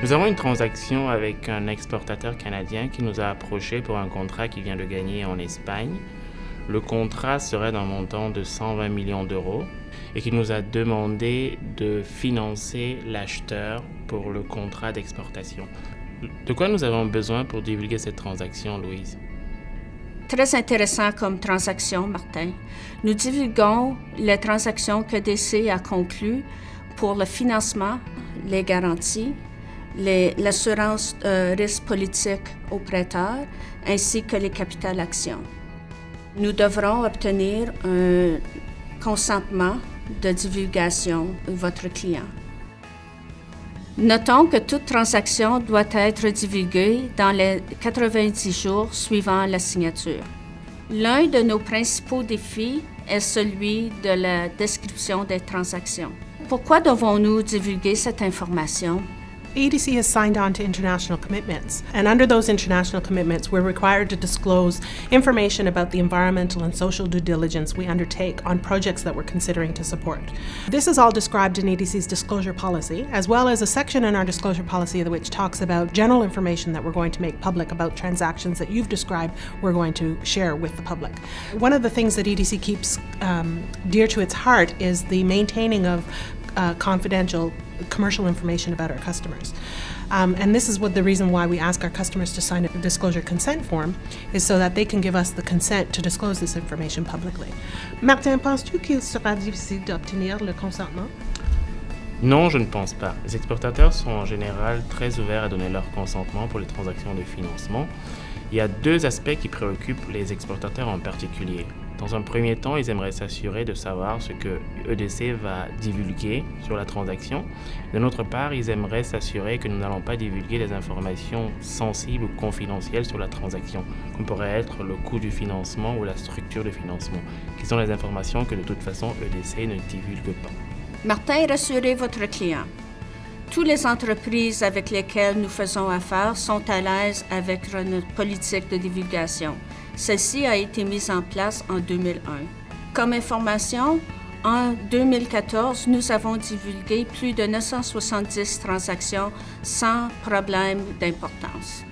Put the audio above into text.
Nous avons une transaction avec un exportateur canadien qui nous a approché pour un contrat qu'il vient de gagner en Espagne. Le contrat serait d'un montant de 120 millions d'euros et qui nous a demandé de financer l'acheteur pour le contrat d'exportation. De quoi nous avons besoin pour divulguer cette transaction, Louise? Très intéressant comme transaction, Martin. Nous divulguons les transactions que DC a conclues pour le financement, les garanties, l'assurance risque politique aux prêteurs, ainsi que les capitales-actions. Nous devrons obtenir un consentement de divulgation de votre client. Notons que toute transaction doit être divulguée dans les 90 jours suivant la signature. L'un de nos principaux défis est celui de la description des transactions. Pourquoi devons-nous divulguer cette information? EDC has signed on to international commitments, and under those international commitments, we're required to disclose information about the environmental and social due diligence we undertake on projects that we're considering to support. This is all described in EDC's disclosure policy, as well as a section in our disclosure policy which talks about general information that we're going to make public about transactions that you've described we're going to share with the public. One of the things that EDC keeps dear to its heart is the maintaining of confidential commercial information about our customers. And this is the reason why we ask our customers to sign a disclosure consent form, is so that they can give us the consent to disclose this information publicly. Martin, penses-tu qu'il sera difficile d'obtenir le consentement? Non, je ne pense pas. Les exportateurs sont en général très ouverts à donner leur consentement pour les transactions de financement. Il y a deux aspects qui préoccupent les exportateurs en particulier. Dans un premier temps, ils aimeraient s'assurer de savoir ce que EDC va divulguer sur la transaction. D'un autre part, ils aimeraient s'assurer que nous n'allons pas divulguer des informations sensibles ou confidentielles sur la transaction, comme pourrait être le coût du financement ou la structure de financement, qui sont les informations que de toute façon EDC ne divulgue pas. Martin, rassurez votre client. Toutes les entreprises avec lesquelles nous faisons affaire sont à l'aise avec notre politique de divulgation. Celle-ci a été mise en place en 2001. Comme information, en 2014, nous avons divulgué plus de 970 transactions sans problème d'importance.